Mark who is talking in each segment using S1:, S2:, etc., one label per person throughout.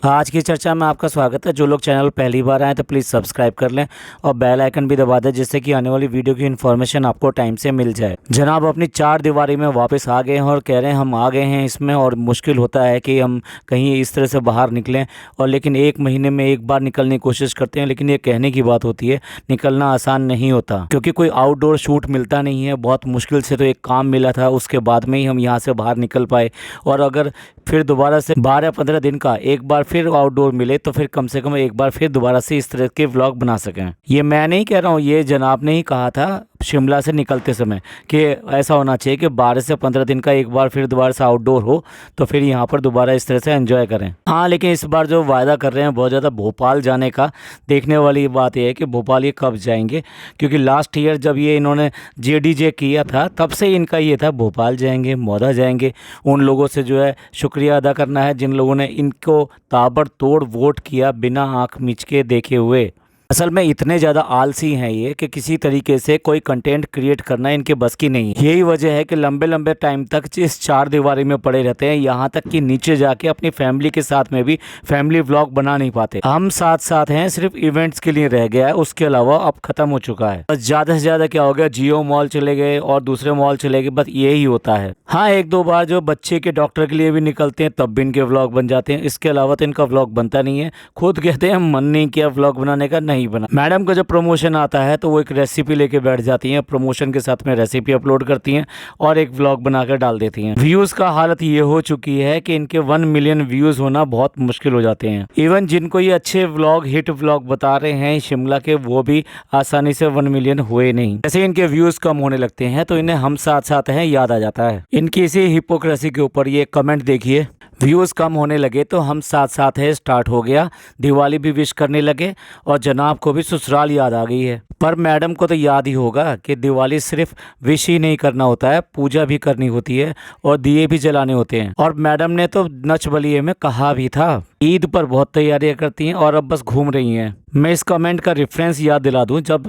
S1: आज की चर्चा में आपका स्वागत है। जो लोग चैनल पहली बार आए तो प्लीज़ सब्सक्राइब कर लें और बेल आइकन भी दबा दें, जिससे कि आने वाली वीडियो की इन्फॉर्मेशन आपको टाइम से मिल जाए। जनाब अपनी चार दीवारी में वापस आ गए हैं और कह रहे हैं हम आ गए हैं इसमें, और मुश्किल होता है कि हम कहीं इस तरह से बाहर निकलें, और लेकिन एक महीने में एक बार निकलने की कोशिश करते हैं। लेकिन ये कहने की बात होती है, निकलना आसान नहीं होता, क्योंकि कोई आउटडोर शूट मिलता नहीं है। बहुत मुश्किल से तो एक काम मिला था, उसके बाद में ही हम यहाँ से बाहर निकल पाए। और अगर फिर दोबारा से 12-15 दिन का एक बार फिर आउटडोर मिले तो फिर कम से कम एक बार फिर दोबारा से इस तरह के व्लॉग बना सकें। ये मैं नहीं कह रहा हूँ, ये जनाब ने ही कहा था शिमला से निकलते समय कि ऐसा होना चाहिए कि 12 से 15 दिन का एक बार फिर दोबारा से आउटडोर हो, तो फिर यहाँ पर दोबारा इस तरह से एंजॉय करें। हाँ, लेकिन इस बार जो वायदा कर रहे हैं बहुत ज़्यादा भोपाल जाने का, देखने वाली बात यह है कि भोपाल ये कब जाएंगे, क्योंकि लास्ट ईयर जब ये इन्होंने JDJ किया था तब से इनका ये था भोपाल जाएंगे, मौदा जाएंगे। उन लोगों से जो है शुक्रिया अदा करना है जिन लोगों ने इनको ताबड़तोड़ वोट किया बिना आँख मीच के देखे हुए। असल में इतने ज़्यादा आलसी हैं ये कि किसी तरीके से कोई कंटेंट क्रिएट करना इनके बस की नहीं है। यही वजह है कि लंबे लंबे टाइम तक इस चार दीवारी में पड़े रहते हैं, यहाँ तक कि नीचे जाके अपनी फैमिली के साथ में भी फैमिली व्लॉग बना नहीं पाते। हम साथ साथ हैं, सिर्फ इवेंट्स के लिए रह गया है, उसके अलावा अब खत्म हो चुका है। बस ज़्यादा से ज़्यादा क्या हो गया, जियो मॉल चले गए और दूसरे मॉल चले गए, बस यही होता है। हाँ, एक दो बार जो बच्चे के डॉक्टर के लिए भी निकलते हैं तब भी इनके व्लॉग बन जाते हैं, इसके अलावा तो इनका व्लॉग बनता नहीं है। खुद कहते हैं मन नहीं किया व्लॉग बनाने का, नहीं बना। मैडम का जब प्रमोशन आता है तो वो एक रेसिपी लेके बैठ जाती हैं, प्रमोशन के साथ में रेसिपी अपलोड करती हैं और एक व्लॉग बनाकर डाल देती हैं। व्यूज़ का हालत ये हो चुकी है कि इनके 1 मिलियन व्यूज़ होना बहुत मुश्किल हो जाते हैं। इवन जिनको ये अच्छे व्लॉग, हिट व्लॉग बता रहे हैं शिमला के, वो भी आसानी से 1 मिलियन हुए नहीं। जैसे इनके व्यूज़ कम होने लगते हैं तो इन्हें हम साथ साथ हैं याद आ जाता है। इनकी इसी हिपोक्रेसी के ऊपर ये कमेंट देखिए, व्यूज़ कम होने लगे तो हम साथ साथ है स्टार्ट हो गया, दिवाली भी विश करने लगे और जनाब को भी ससुराल याद आ गई है। पर मैडम को तो याद ही होगा कि दिवाली सिर्फ विश ही नहीं करना होता है, पूजा भी करनी होती है और दिए भी जलाने होते हैं। और मैडम ने तो नच बलिए में कहा भी था, ईद पर बहुत तैयारियां करती हैं और अब बस घूम रही हैं। मैं इस कमेंट का रेफरेंस याद दिला दूं, जब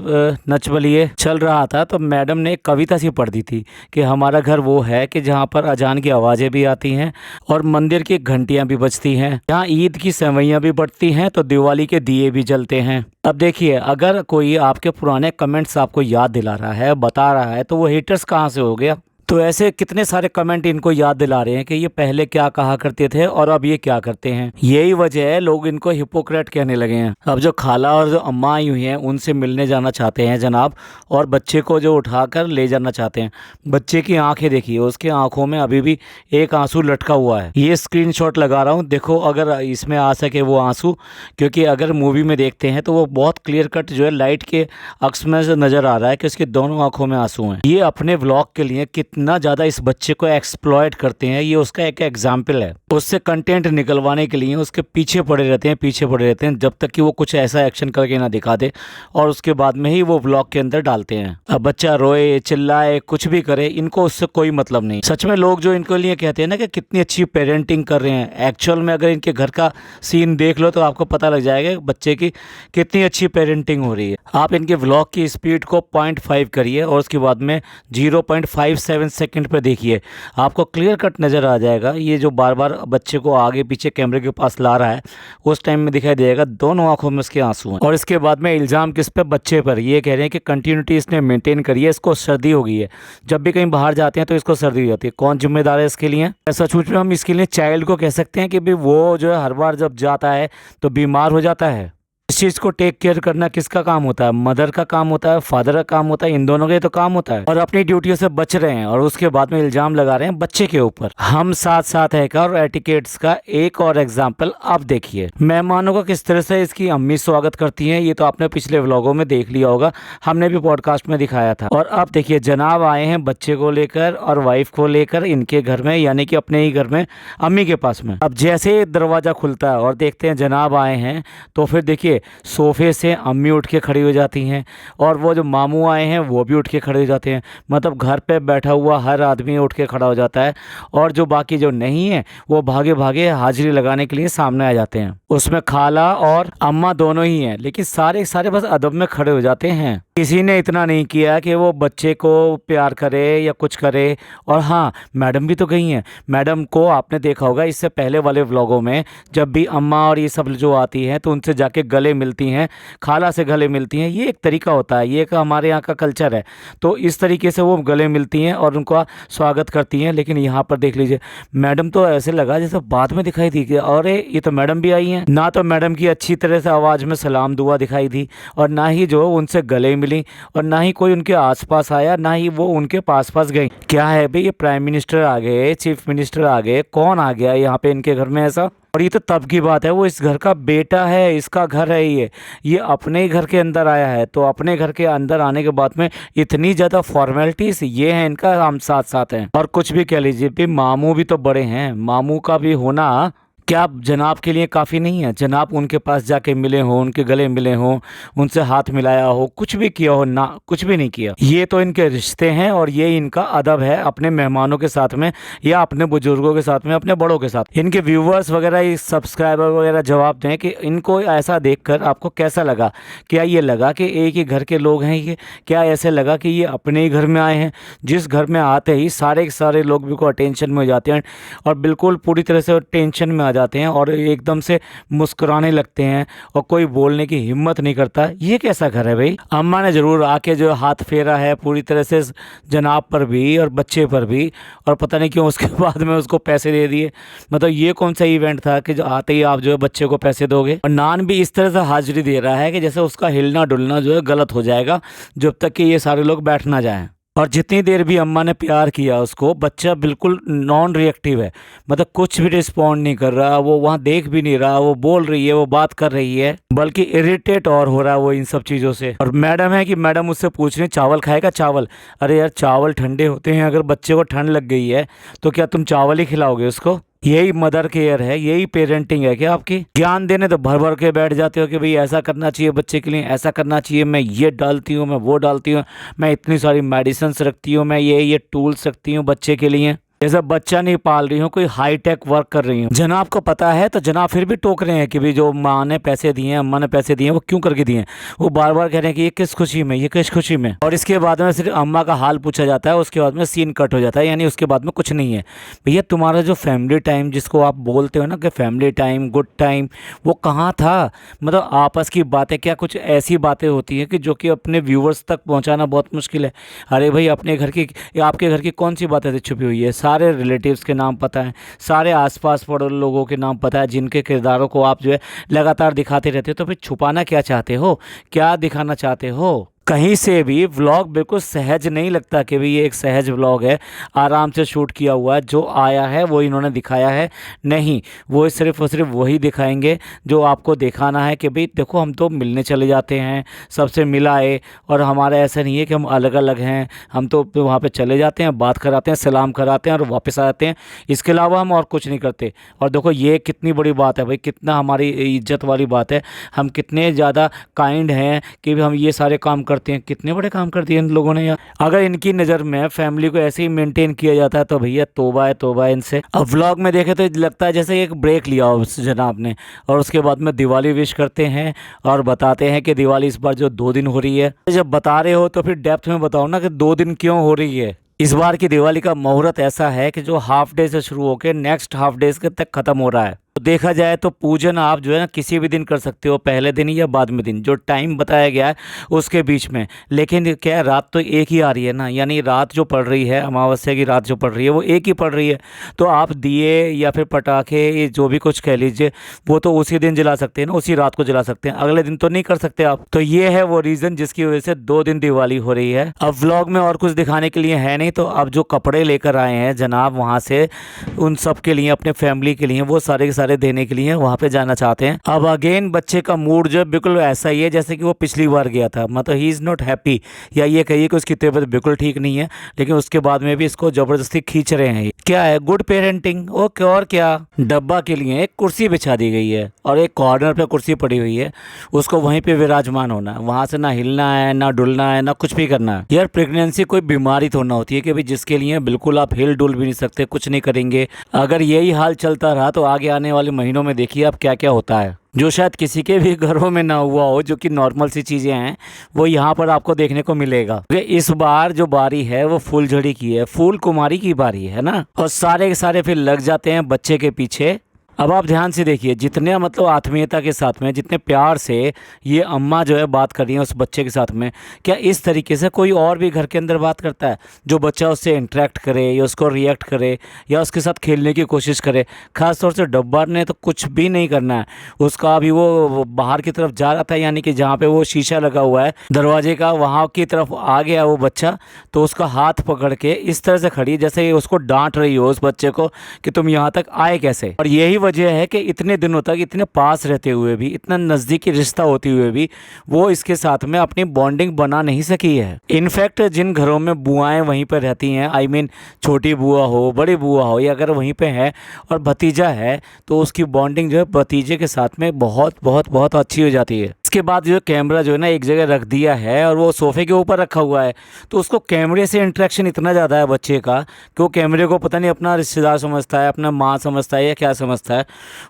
S1: नच बलिए चल रहा था तो मैडम ने एक कविता सी पढ़ दी थी कि हमारा घर वो है कि जहाँ पर अजान की आवाज़ें भी आती हैं और मंदिर की घंटियाँ भी बजती हैं, जहाँ ईद की सेवैयाँ भी बढ़ती हैं तो दिवाली के दिए भी जलते हैं। अब देखिए, अगर कोई आपके पुराने कमेंट्स आपको याद दिला रहा है, बता रहा है, तो वो हेटर्स कहाँ से हो गया? तो ऐसे कितने सारे कमेंट इनको याद दिला रहे हैं कि ये पहले क्या कहा करते थे और अब ये क्या करते हैं। यही वजह है लोग इनको हिपोक्रेट कहने लगे हैं। अब जो खाला और जो अम्मा आई हुई हैं उनसे मिलने जाना चाहते हैं जनाब, और बच्चे को जो उठाकर ले जाना चाहते हैं। बच्चे की आंखें देखिए, उसके आंखों में अभी भी एक आंसू लटका हुआ है। ये स्क्रीनशॉट लगा रहा हूँ, देखो अगर इसमें आ सके वो आंसू, क्योंकि अगर मूवी में देखते हैं तो वो बहुत क्लियर कट जो है लाइट के अक्स में से नजर आ रहा है कि उसकी दोनों आंखों में आंसू हैं। ये अपने व्लॉग के लिए कितना ज़्यादा इस बच्चे को एक्सप्लॉयट करते हैं, ये उसका एक एग्जाम्पल है। उससे कंटेंट निकलवाने के लिए उसके पीछे पड़े रहते हैं जब तक कि वो कुछ ऐसा एक्शन करके ना दिखा दे, और उसके बाद में ही वो व्लॉग के अंदर डालते हैं। अब बच्चा रोए, चिल्लाए, कुछ भी करे, इनको उससे कोई मतलब नहीं। सच में लोग जो इनके लिए कहते हैं ना कि कितनी अच्छी पेरेंटिंग कर रहे हैं, एक्चुअल में अगर इनके घर का सीन देख लो तो आपको पता लग जाएगा बच्चे की कितनी अच्छी पेरेंटिंग हो रही है। आप इनके व्लॉग की स्पीड को 0.5 करिए और उसके बाद में 0.57 सेकंड पे देखिए, आपको क्लियर कट नज़र आ जाएगा। ये जो बार बार बच्चे को आगे पीछे कैमरे के पास ला रहा है, उस टाइम में दिखाई देगा दोनों आंखों में उसके आंसू हैं। और इसके बाद में इल्ज़ाम किस पे? बच्चे पर। ये कह रहे हैं कि कंटिन्यूटी इसने मेंटेन करी है, इसको सर्दी हो गई है। जब भी कहीं बाहर जाते हैं तो इसको सर्दी हो जाती है। कौन जिम्मेदार है इसके लिए? सचमुच में हम इसके लिए चाइल्ड को कह सकते हैं कि भाई वो जो है हर बार जब जाता है तो बीमार हो जाता है। इस चीज़ को टेक केयर करना किसका काम होता है? मदर का काम होता है, फादर का काम होता है, इन दोनों का तो काम होता है। और अपनी ड्यूटियों से बच रहे हैं और उसके बाद में इल्जाम लगा रहे हैं बच्चे के ऊपर। हम साथ साथ है का और एटिकेट्स का एक और एग्जाम्पल आप देखिए। मेहमानों को किस तरह से इसकी अम्मी स्वागत करती हैं, ये तो आपने पिछले व्लॉगों में देख लिया होगा, हमने भी पॉडकास्ट में दिखाया था। और अब देखिए, जनाब आए हैं बच्चे को लेकर और वाइफ को लेकर इनके घर में, यानी कि अपने ही घर में, अम्मी के पास में। अब जैसे दरवाज़ा खुलता है और देखते हैं जनाब आए हैं, तो फिर देखिए सोफे से अम्मी उठ के खड़ी हो जाती हैं और वो जो मामू आए हैं वो भी उठ के खड़े हो जाते हैं। मतलब घर पे बैठा हुआ हर आदमी उठ के खड़ा हो जाता है, और जो बाकी जो नहीं है वो भागे भागे हाजिरी लगाने के लिए सामने आ जाते हैं। उसमें खाला और अम्मा दोनों ही हैं, लेकिन सारे सारे बस अदब में खड़े हो जाते हैं। किसी ने इतना नहीं किया कि वो बच्चे को प्यार करे या कुछ करे। और हाँ, मैडम भी तो गई हैं। मैडम को आपने देखा होगा इससे पहले वाले व्लॉगों में, जब भी अम्मा और ये सब जो आती हैं तो उनसे जाके गले मिलती हैं, खाला से गले मिलती हैं। ये एक तरीका होता है, ये एक हमारे यहाँ का कल्चर है। तो इस तरीके से वो गले मिलती हैं और उनका स्वागत करती हैं। लेकिन यहाँ पर देख लीजिए, मैडम तो ऐसे लगा जैसे बाद में दिखाई दी कि अरे ये तो मैडम भी आई हैं। ना तो मैडम की अच्छी तरह से आवाज़ में सलाम दुआ दिखाई दी, और ना ही जो उनसे गले मिली, और ना ही कोई उनके आसपास आया, ना ही वो उनके पास गई। क्या है भाई, ये प्राइम मिनिस्टर आ गए, चीफ मिनिस्टर आ गए, कौन आ गया यहाँ पे इनके घर में ऐसा? और ये तो तब की बात है, वो इस घर का बेटा है, इसका घर है ये अपने ही घर के अंदर आया है। तो अपने घर के अंदर आने के बाद में इतनी ज़्यादा फॉर्मेलिटीज ये है इनका, हम साथ साथ हैं। और कुछ भी कह लीजिए भी, मामू भी तो बड़े हैं, मामू का भी होना क्या जनाब के लिए काफ़ी नहीं है? जनाब उनके पास जाके मिले हो, उनके गले मिले हो, उनसे हाथ मिलाया हो, कुछ भी किया हो? ना, कुछ भी नहीं किया। ये तो इनके रिश्ते हैं और ये इनका अदब है अपने मेहमानों के साथ में, या अपने बुजुर्गों के साथ में, अपने बड़ों के साथ। इनके व्यूवर्स वगैरह, सब्सक्राइबर वगैरह जवाब दें कि इनको ऐसा देखकर आपको कैसा लगा? क्या ये लगा कि एक ही घर के लोग हैं ये? क्या ऐसे लगा कि ये अपने ही घर में आए हैं? जिस घर में आते ही सारे के सारे लोग बिल्कुल अटेंशन में हो जाते हैं, और बिल्कुल पूरी तरह से टेंशन में जाते हैं और एकदम से मुस्कुराने लगते हैं, और कोई बोलने की हिम्मत नहीं करता। ये कैसा घर है भाई? अम्मा ने ज़रूर आके जो हाथ फेरा है पूरी तरह से जनाब पर भी और बच्चे पर भी, और पता नहीं क्यों उसके बाद में उसको पैसे दे दिए। मतलब ये कौन सा इवेंट था कि जो आते ही आप जो है बच्चे को पैसे दोगे? और नान भी इस तरह से हाजिरी दे रहा है कि जैसे उसका हिलना डुलना जो है गलत हो जाएगा जब तक कि ये सारे लोग बैठ ना जाएं। और जितनी देर भी अम्मा ने प्यार किया उसको, बच्चा बिल्कुल नॉन रिएक्टिव है, मतलब कुछ भी रिस्पॉन्ड नहीं कर रहा, वो वहाँ देख भी नहीं रहा, वो बोल रही है, वो बात कर रही है, बल्कि इरिटेट और हो रहा है वो इन सब चीज़ों से। और मैडम है कि मैडम उससे पूछ रही, चावल खाएगा? चावल? अरे यार, चावल ठंडे होते हैं, अगर बच्चे को ठंड लग गई है तो क्या तुम चावल ही खिलाओगे उसको? यही मदर केयर है, यही पेरेंटिंग है क्या आपकी? ज्ञान देने तो भर भर के बैठ जाते हो कि भाई ऐसा करना चाहिए बच्चे के लिए, ऐसा करना चाहिए, मैं ये डालती हूँ, मैं वो डालती हूँ, मैं इतनी सारी मेडिसिन रखती हूँ, मैं ये टूल्स रखती हूँ बच्चे के लिए। जैसे बच्चा नहीं पाल रही हूँ, कोई हाईटेक वर्क कर रही हूँ। जनाब को पता है तो जनाब फिर भी टोक रहे हैं कि भाई जो माँ ने पैसे दिए हैं, अम्मा ने पैसे दिए हैं, वो क्यों करके दिए हैं? वो बार बार कह रहे हैं कि ये किस खुशी में, ये किस खुशी में। और इसके बाद में सिर्फ अम्मा का हाल पूछा जाता है, उसके बाद में सीन कट हो जाता है, यानी उसके बाद में कुछ नहीं है। भैया तुम्हारा जो फैमिली टाइम जिसको आप बोलते हो ना कि फैमिली टाइम, गुड टाइम, वो कहाँ था? मतलब आपस की बातें, क्या कुछ ऐसी बातें होती हैं कि जो कि अपने व्यूवर्स तक पहुँचाना बहुत मुश्किल है? अरे भाई, अपने घर की, आपके घर की कौन सी बातें छुपी हुई है? सारे रिलेटिव्स के नाम पता है, सारे आसपास पड़ोस लोगों के नाम पता है, जिनके किरदारों को आप जो है लगातार दिखाते रहते हो। तो फिर छुपाना क्या चाहते हो? क्या दिखाना चाहते हो? कहीं से भी व्लॉग बिल्कुल सहज नहीं लगता कि भाई ये एक सहज व्लॉग है, आराम से शूट किया हुआ है, जो आया है वो इन्होंने दिखाया है। नहीं, वो सिर्फ और सिर्फ वही दिखाएंगे जो आपको दिखाना है कि भाई देखो हम तो मिलने चले जाते हैं, सबसे मिलाए, और हमारा ऐसा नहीं है कि हम अलग अलग हैं, हम तो वहाँ पे चले जाते हैं, बात कराते हैं, सलाम कराते हैं और वापस आ जाते हैं। इसके अलावा हम और कुछ नहीं करते। और देखो ये कितनी बड़ी बात है भाई, कितना हमारी इज्जत वाली बात है, हम कितने ज़्यादा काइंड हैं कि हम ये सारे काम करते हैं। कितने बड़े काम कर दिए इन लोगों ने यार। अगर इनकी नज़र में फैमिली को ऐसे ही मेंटेन किया जाता है तो भैया तौबा है, तौबा है इनसे। अब व्लॉग में देखे तो लगता है जैसे एक ब्रेक लिया हो उस जनाब ने, और उसके बाद में दिवाली विश करते हैं और बताते हैं कि दिवाली इस बार जो 2 दिन हो रही है। जब बता रहे हो तो फिर डेप्थ में बताओ ना कि 2 दिन क्यों हो रही है। इस बार की दिवाली का मुहूर्त ऐसा है कि जो हाफ डे से शुरू होकर नेक्स्ट हाफ डे तक ख़त्म हो रहा है। तो देखा जाए तो पूजन आप जो है ना किसी भी दिन कर सकते हो, पहले दिन या बाद में दिन, जो टाइम बताया गया है उसके बीच में। लेकिन क्या रात तो एक ही आ रही है ना, यानी रात जो पड़ रही है, अमावस्या की रात जो पड़ रही है वो एक ही पड़ रही है। तो आप दिए या फिर पटाखे जो भी कुछ कह लीजिए, वो तो उसी दिन जला सकते हैं ना, उसी रात को जला सकते हैं, अगले दिन तो नहीं कर सकते आप। तो ये है वो रीज़न जिसकी वजह से 2 दिन दिवाली हो रही है। अब व्लॉग में और कुछ दिखाने के लिए है नहीं, तो अब जो कपड़े लेकर आए हैं जनाब वहाँ से, उन सब के लिए, अपने फैमिली के लिए, वो सारे के सारे देने के लिए वहाँ पे जाना चाहते हैं। अब अगेन बच्चे का मूड जो बिल्कुल ऐसा ही है जैसे कि वो पिछली बार गया था, मतलब ही इज़ नॉट हैप्पी, या ये कहिए कि उसकी तबीयत बिल्कुल ठीक नहीं है, लेकिन उसके बाद में भी इसको ज़बरदस्ती खींच रहे हैं। क्या है? Good parenting. ओके। और क्या? डब्बा के लिए एक कुर्सी बिछा दी गई है और एक कॉर्नर पे कुर्सी पड़ी हुई है, उसको वहीं पे विराजमान होना है, वहाँ से ना हिलना है, ना डुलना है, ना कुछ भी करना है। यार प्रेगनेंसी कोई बीमारी थोड़ा होती है कि भाई जिसके लिए बिल्कुल आप हिल डुल भी नहीं सकते, कुछ नहीं करेंगे। अगर यही हाल चलता रहा तो आगे आने वाले महीनों में देखिए अब क्या क्या होता है। जो शायद किसी के भी घरों में ना हुआ हो, जो कि नॉर्मल सी चीज़ें हैं वो यहाँ पर आपको देखने को मिलेगा। इस बार जो बारी है वो फूलझड़ी की है, फूल कुमारी की बारी है ना, और सारे के सारे फिर लग जाते हैं बच्चे के पीछे। अब आप ध्यान से देखिए, जितने मतलब आत्मीयता के साथ में, जितने प्यार से ये अम्मा जो है बात कर रही है उस बच्चे के साथ में, क्या इस तरीके से कोई और भी घर के अंदर बात करता है जो बच्चा उससे इंटरेक्ट करे या उसको रिएक्ट करे या उसके साथ खेलने की कोशिश करे। ख़ास तौर से डब्बा ने तो कुछ भी नहीं करना है उसका। अभी वो बाहर की तरफ जा रहा था, यानी कि जहाँ पे वो शीशा लगा हुआ है दरवाजे का, वहाँ की तरफ आ गया वो बच्चा, तो उसका हाथ पकड़ के इस तरह से खड़ी जैसे उसको डांट रही हो उस बच्चे को कि तुम यहाँ तक आए कैसे। और यही वजह है कि इतने दिनों तक इतने पास रहते हुए भी, इतना नज़दीकी रिश्ता होते हुए भी वो इसके साथ में अपनी बॉन्डिंग बना नहीं सकी है। इनफैक्ट जिन घरों में बुआएं वहीं पर रहती हैं, आई मीन छोटी बुआ हो, बड़ी बुआ हो, या अगर वहीं पे है और भतीजा है तो उसकी बॉन्डिंग जो है भतीजे के साथ में बहुत बहुत बहुत अच्छी हो जाती है। इसके बाद जो कैमरा जो है ना एक जगह रख दिया है और वो सोफ़े के ऊपर रखा हुआ है, तो उसको कैमरे से इंटरेक्शन इतना ज़्यादा है बच्चे का कि वो कैमरे को पता नहीं अपना रिश्तेदार समझता है, अपना माँ समझता है या क्या समझता है।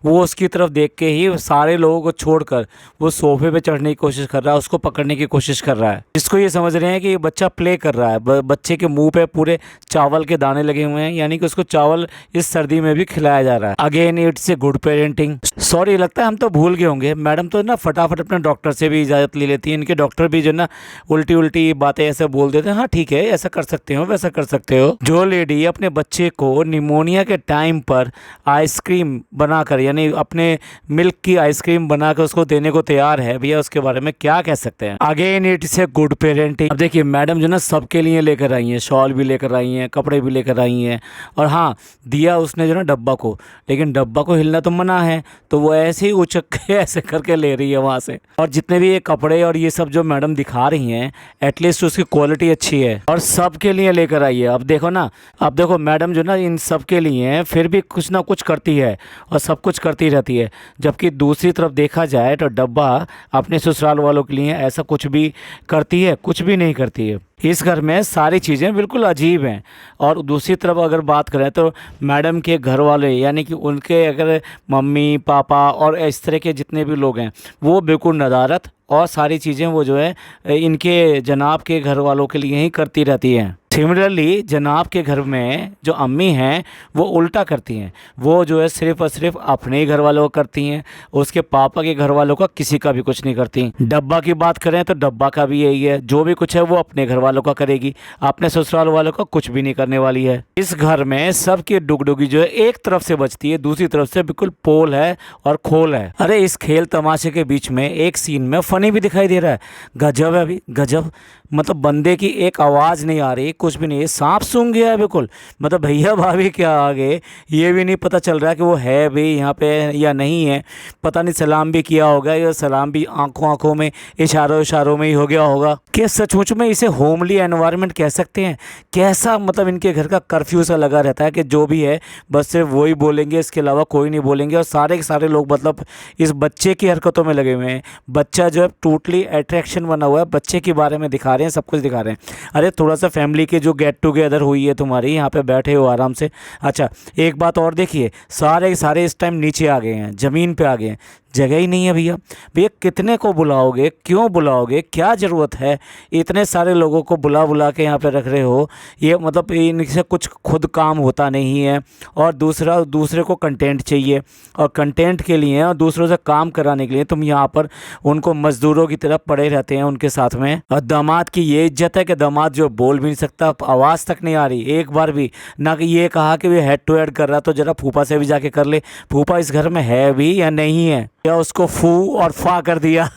S1: वो उसकी तरफ देख के ही सारे लोगों को छोड़कर वो सोफ़े पे चढ़ने की कोशिश कर रहा है, उसको पकड़ने की कोशिश कर रहा है। इसको ये समझ रहे हैं कि ये बच्चा प्ले कर रहा है। बच्चे के मुँह पे पूरे चावल के दाने लगे हुए हैं, यानी कि उसको चावल इस सर्दी में भी खिलाया जा रहा है। Again it's a good parenting. Sorry, लगता है हम तो भूल गए होंगे, मैडम तो ना फटाफट अपने डॉक्टर से भी इजाज़त ले लेती हैं। इनके डॉक्टर भी जो ना उल्टी उल्टी बातें ऐसे बोल देते हैं, हाँ ठीक है ऐसा कर सकते हो वैसा कर सकते हो। जो लेडी अपने बच्चे को निमोनिया के टाइम पर आइसक्रीम बनाकर, यानी अपने मिल्क की आइसक्रीम बनाकर उसको देने को तैयार है, भैया उसके बारे में क्या कह सकते हैं। Again it's a good parenting. अब देखिए मैडम जो ना सबके लिए लेकर आई हैं, शॉल भी लेकर आई हैं, कपड़े भी लेकर आई हैं, और हाँ दिया उसने जो ना डब्बा को, लेकिन डब्बा को हिलना तो मना है, तो वो ऐसे ही उचक के ऐसे करके ले रही है वहाँ से। और जितने भी ये कपड़े और ये सब जो मैडम दिखा रही हैं, एटलीस्ट उसकी क्वालिटी अच्छी है और सबके लिए लेकर आई है। अब देखो ना, अब देखो मैडम जो ना इन सब के लिए फिर भी कुछ ना कुछ करती है और सब कुछ करती रहती है, जबकि दूसरी तरफ देखा जाए तो डब्बा अपने ससुराल वालों के लिए ऐसा कुछ भी करती है, कुछ भी नहीं करती है। इस घर में सारी चीज़ें बिल्कुल अजीब हैं। और दूसरी तरफ अगर बात करें तो मैडम के घर वाले, यानी कि उनके अगर मम्मी पापा और इस तरह के जितने भी लोग हैं, वो बिल्कुल नदारत और सारी चीज़ें वो जो है इनके जनाब के घर वालों के लिए ही करती रहती हैं। सिमिलरली जनाब के घर में जो अम्मी हैं वो उल्टा करती हैं, वो जो है सिर्फ़ और सिर्फ अपने ही घर वालों को करती हैं, उसके पापा के घर वालों का किसी का भी कुछ नहीं करती। डब्बा की बात करें तो डब्बा का भी यही है, जो भी कुछ है वो अपने घर वालों का करेगी, अपने ससुराल वालों का कुछ भी नहीं करने वाली है। इस घर में सबकी डुगडुगी जो है एक तरफ से बचती है, दूसरी तरफ से बिल्कुल पोल है और खोल है। अरे इस खेल तमाशे के बीच में एक सीन में फ़नी भी दिखाई दे रहा है। गजब है अभी, गजब। मतलब बंदे की एक आवाज़ नहीं आ रही, कुछ भी नहीं है, सांप सूंघ गया है बिल्कुल। मतलब भैया भाभी क्या आगे ये भी नहीं पता चल रहा है कि वो है भी यहाँ पे या नहीं है। पता नहीं सलाम भी किया होगा या सलाम भी आंखों आंखों में, इशारों इशारों में ही हो गया होगा। क्या सचमुच में इसे होमली एनवायरनमेंट कह सकते हैं? कैसा मतलब इनके घर का कर्फ्यू सा लगा रहता है कि जो भी है बस सिर्फ वही बोलेंगे, इसके अलावा कोई नहीं बोलेंगे। और सारे के सारे लोग मतलब इस बच्चे की हरकतों में लगे हुए हैं। बच्चा जो है टोटली अट्रैक्शन बना हुआ है, बच्चे के बारे में दिखा रहे हैं, सब कुछ दिखा रहे हैं। अरे थोड़ा सा फैमिली के जो गेट टुगेदर हुई है तुम्हारी, यहाँ पे बैठे हो आराम से। अच्छा एक बात और देखिए, सारे के सारे इस टाइम नीचे आ गए हैं, ज़मीन पे आ गए हैं, जगह ही नहीं है भैया। भैया कितने को बुलाओगे, क्यों बुलाओगे, क्या ज़रूरत है इतने सारे लोगों को बुला बुला के यहाँ पे रख रहे हो? ये मतलब इनसे कुछ खुद काम होता नहीं है, और दूसरे को कंटेंट चाहिए, और कंटेंट के लिए और दूसरों से काम कराने के लिए तुम यहाँ पर उनको मज़दूरों की तरफ पड़े रहते हैं उनके साथ में। और दामाद की ये इज्जत है कि दामाद जो बोल भी नहीं सकता, आवाज़ तक नहीं आ रही एक बार भी, ना कि ये कहा कि वे हेड टू हेड कर रहा तो ज़रा फूफा से भी जाके कर ले। फूफा इस घर में है भी या नहीं है, या उसको फू और फा कर दिया?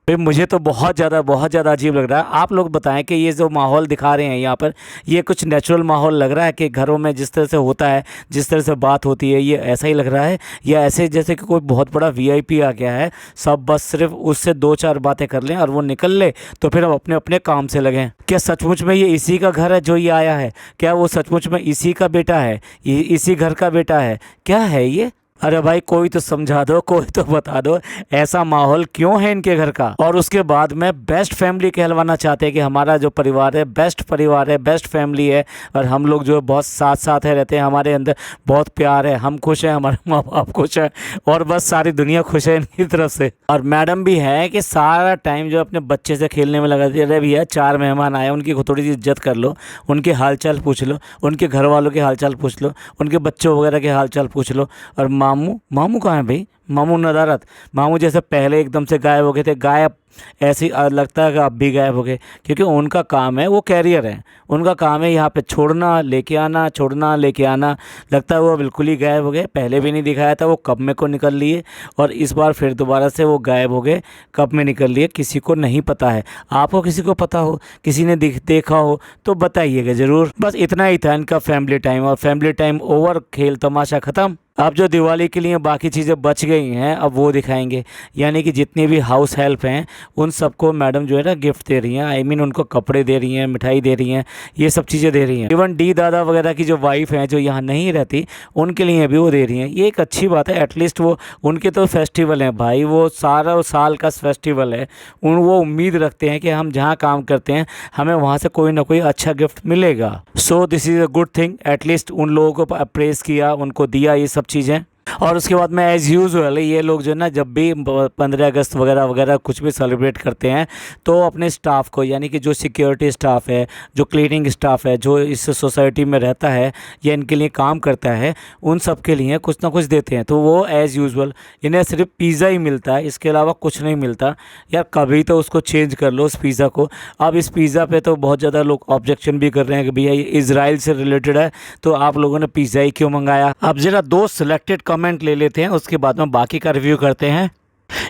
S1: भाई मुझे तो बहुत ज़्यादा अजीब लग रहा है। आप लोग बताएं कि ये जो माहौल दिखा रहे हैं यहाँ पर, ये कुछ नेचुरल माहौल लग रहा है कि घरों में जिस तरह से होता है, जिस तरह से बात होती है, ये ऐसा ही लग रहा है, या ऐसे जैसे कि कोई बहुत बड़ा वीआईपी आ गया है, सब बस सिर्फ उससे 2-4 बातें कर लें और वो निकल ले तो फिर हम अपने अपने काम से लगें? क्या सचमुच में ये इसी का घर है जो ये आया है? क्या वो सचमुच में इसी का बेटा है, इसी घर का बेटा है? क्या है ये? अरे भाई कोई तो समझा दो, कोई तो बता दो ऐसा माहौल क्यों है इनके घर का। और उसके बाद में बेस्ट फैमिली कहलवाना चाहते हैं कि हमारा जो परिवार है बेस्ट परिवार है, बेस्ट फैमिली है, और हम लोग जो है बहुत साथ साथ है रहते हैं, हमारे अंदर बहुत प्यार है, हम खुश हैं, हमारे माँ बाप खुश हैं, और बस सारी दुनिया खुश है इनकी तरफ से। और मैडम भी है कि सारा टाइम जो अपने बच्चे से खेलने में लगा दी। अरे भैया 4 मेहमान आए, उनकी थोड़ी सी इज्जत कर लो, उनके हालचाल पूछ लो, उनके घर वालों के हालचाल पूछ लो, उनके बच्चों वगैरह के हालचाल पूछ लो। और मामू मामू कहाँ है भाई? मामू नदारत, मामू जैसे पहले एकदम से गायब हो गए थे, गायब ऐसी लगता है कि अब भी गायब हो गए, क्योंकि उनका काम है, वो कैरियर है, उनका काम है यहाँ पे छोड़ना लेके आना, छोड़ना लेके आना। लगता है वो बिल्कुल ही गायब हो गए, पहले भी नहीं दिखाया था, वो कब में को निकल लिए और इस बार फिर दोबारा से वो गायब हो गए, कब में निकल लिए किसी को नहीं पता है। आपको किसी को पता हो, किसी ने देखा हो तो बताइएगा ज़रूर। बस इतना ही था इनका फैमिली टाइम, और फैमिली टाइम ओवर, खेल तमाशा ख़त्म। अब जो दिवाली के लिए बाकी चीज़ें बच गई हैं अब वो दिखाएंगे, यानी कि जितनी भी हाउस हेल्प हैं उन सबको मैडम जो है ना गिफ्ट दे रही हैं, आई मीन उनको कपड़े दे रही हैं, मिठाई दे रही हैं, ये सब चीज़ें दे रही हैं। इवन डी दादा वगैरह की जो वाइफ हैं जो यहाँ नहीं रहती उनके लिए भी वो दे रही हैं। ये एक अच्छी बात है, एटलीस्ट वो उनके तो फेस्टिवल हैं भाई, वो सारा साल का फेस्टिवल है, वो उम्मीद रखते हैं कि हम जहाँ काम करते हैं हमें वहाँ से कोई ना कोई अच्छा गिफ्ट मिलेगा। So this is a good thing, at least उन लोगों को अप्रेस किया, उनको दिया ये सब चीज़ें। और उसके बाद में एज़ यूजुअल ये लोग जो है ना जब भी 15 अगस्त वगैरह वगैरह कुछ भी सेलिब्रेट करते हैं तो अपने स्टाफ को, यानी कि जो सिक्योरिटी स्टाफ है, जो क्लीनिंग स्टाफ है, जो इस सोसाइटी में रहता है या इनके लिए काम करता है, उन सब के लिए कुछ ना कुछ देते हैं। तो वो एज़ यूजुअल इन्हें सिर्फ पिज़्ज़ा ही मिलता है, इसके अलावा कुछ नहीं मिलता। यार कभी तो उसको चेंज कर लो उस पिज़्ज़ा को। अब इस पिज़्ज़ा पे तो बहुत ज़्यादा लोग ऑब्जेक्शन भी कर रहे हैं कि भैया ये इजराइल से रिलेटेड है, तो आप लोगों ने पिज़्ज़ा ही क्यों मंगाया। अब ज़रा 2 सिलेक्टेड कमेंट ले लेते हैं, उसके बाद में बाकी का रिव्यू करते हैं।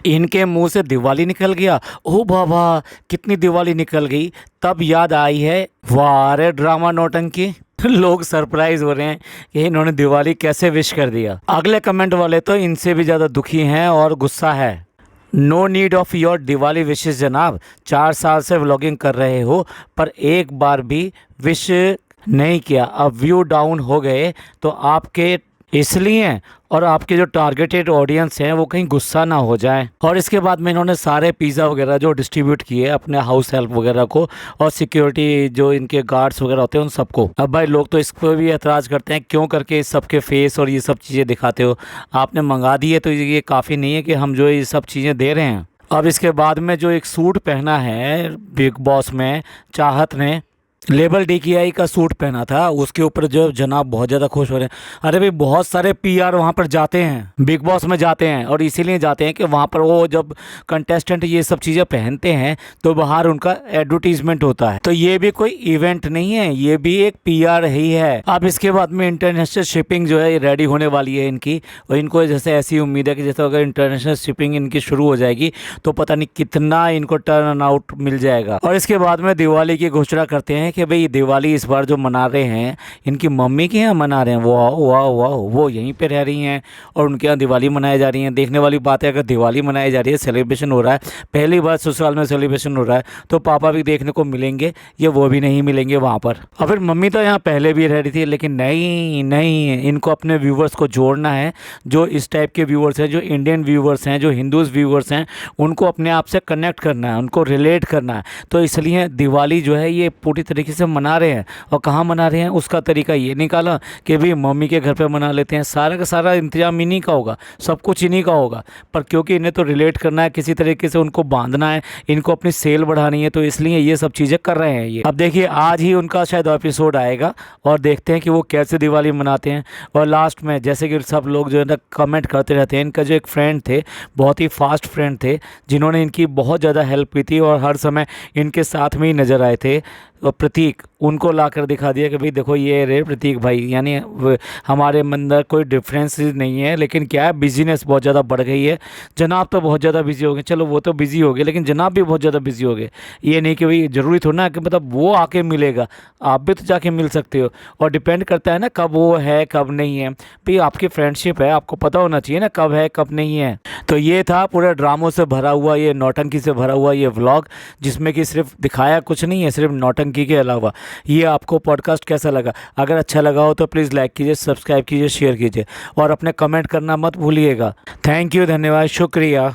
S1: इनके मुंह से दिवाली निकल गया, ओ बाबा कितनी दिवाली निकल गई, तब याद आई है वाह रे ड्रामा नौटंकी। लोग सरप्राइज हो रहे हैं कि इन्होंने दिवाली कैसे विश कर दिया। अगले कमेंट वाले तो इनसे भी ज़्यादा दुखी हैं और गुस्सा है। No need of your Diwali विशेष जनाब, 4 साल से व्लॉगिंग कर रहे हो पर एक बार भी विश नहीं किया, अब व्यू डाउन हो गए तो आपके इसलिए, और आपके जो टारगेटेड ऑडियंस हैं वो कहीं गुस्सा ना हो जाए। और इसके बाद में इन्होंने सारे पिज़्ज़ा वगैरह जो डिस्ट्रीब्यूट किए अपने हाउस हेल्प वगैरह को और सिक्योरिटी जो इनके गार्ड्स वगैरह होते हैं उन सबको। अब भाई लोग तो इस पर भी एतराज़ करते हैं क्यों करके इस सब के फेस और ये सब चीज़ें दिखाते हो, आपने मंगा दिए तो ये काफ़ी नहीं है कि हम जो ये सब चीज़ें दे रहे हैं। अब इसके बाद में जो एक सूट पहना है बिग बॉस में चाहत ने, लेबल DKI का सूट पहना था, उसके ऊपर जो जनाब बहुत ज़्यादा खुश हो रहे हैं। अरे भाई बहुत सारे PR वहाँ पर जाते हैं, बिग बॉस में जाते हैं, और इसीलिए जाते हैं कि वहाँ पर वो जब कंटेस्टेंट ये सब चीज़ें पहनते हैं तो बाहर उनका एडवर्टीजमेंट होता है। तो ये भी कोई इवेंट नहीं है, ये भी एक PR ही है। अब इसके बाद में इंटरनेशनल शिपिंग जो है रेडी होने वाली है इनकी, और इनको जैसे ऐसी उम्मीद है कि जैसे अगर इंटरनेशनल शिपिंग इनकी शुरू हो जाएगी तो पता नहीं कितना इनको टर्न आउट मिल जाएगा। और इसके बाद में दिवाली की घोषणा करते हैं कि भाई दिवाली इस बार जो मना रहे हैं इनकी मम्मी के यहाँ मना रहे हैं। वाह वाह वाह, वो यहीं पे रह रही हैं और उनके यहाँ दिवाली मनाई जा रही है। देखने वाली बात है, अगर दिवाली मनाई जा रही है, सेलिब्रेशन हो रहा है, पहली बार ससुराल में सेलिब्रेशन हो रहा है, तो पापा भी देखने को मिलेंगे, ये वो भी नहीं मिलेंगे वहाँ पर। और फिर मम्मी तो यहाँ पहले भी रह रही थी, लेकिन नहीं नहीं, इनको अपने व्यूवर्स को जोड़ना है। जो इस टाइप के व्यूवर्स हैं, जो इंडियन व्यूवर्स हैं, जो हिंदूज़ व्यूवर्स हैं, उनको अपने आप से कनेक्ट करना है, उनको रिलेट करना है। तो इसलिए दिवाली जो है ये पूरी तरीके से मना रहे हैं। और कहाँ मना रहे हैं उसका तरीका ये निकाला कि भाई मम्मी के घर पे मना लेते हैं। सारा का सारा इंतजाम इन्हीं का होगा, सब कुछ इन्हीं का होगा, पर क्योंकि इन्हें तो रिलेट करना है, किसी तरीके से उनको बांधना है, इनको अपनी सेल बढ़ानी है, तो इसलिए ये सब चीज़ें कर रहे हैं ये। अब देखिए आज ही उनका शायद एपिसोड आएगा और देखते हैं कि वो कैसे दिवाली मनाते हैं। और लास्ट में जैसे कि सब लोग जो है ना कमेंट करते रहते हैं, इनका जो एक फ्रेंड थे, बहुत ही फास्ट फ्रेंड थे, जिन्होंने इनकी बहुत ज़्यादा हेल्प की थी और हर समय इनके साथ में ही नज़र आए थे, और प्रतीक, उनको लाकर दिखा दिया कि भाई देखो ये रे प्रतीक भाई, यानी हमारे अंदर कोई डिफरेंस नहीं है, लेकिन क्या है बिजीनेस बहुत ज़्यादा बढ़ गई है। जनाब तो बहुत ज़्यादा बिजी हो गए, चलो वो तो बिजी हो गए, लेकिन जनाब भी बहुत ज़्यादा बिजी हो गए। ये नहीं कि भाई ज़रूरी थोड़ा ना कि मतलब वो आके मिलेगा, आप भी तो जाके मिल सकते हो, और डिपेंड करता है ना कब वो है कब नहीं है। भाई आपकी फ्रेंडशिप है, आपको पता होना चाहिए ना कब है कब नहीं है। तो ये था पूरे ड्रामों से भरा हुआ, ये नौटंकी से भरा हुआ ये व्लॉग, जिसमें कि सिर्फ दिखाया कुछ नहीं है, सिर्फ नौटंकी के अलावा। ये आपको पॉडकास्ट कैसा लगा? अगर अच्छा लगा हो तो प्लीज़ लाइक कीजिए, सब्सक्राइब कीजिए, शेयर कीजिए और अपने कमेंट करना मत भूलिएगा। थैंक यू, धन्यवाद, शुक्रिया।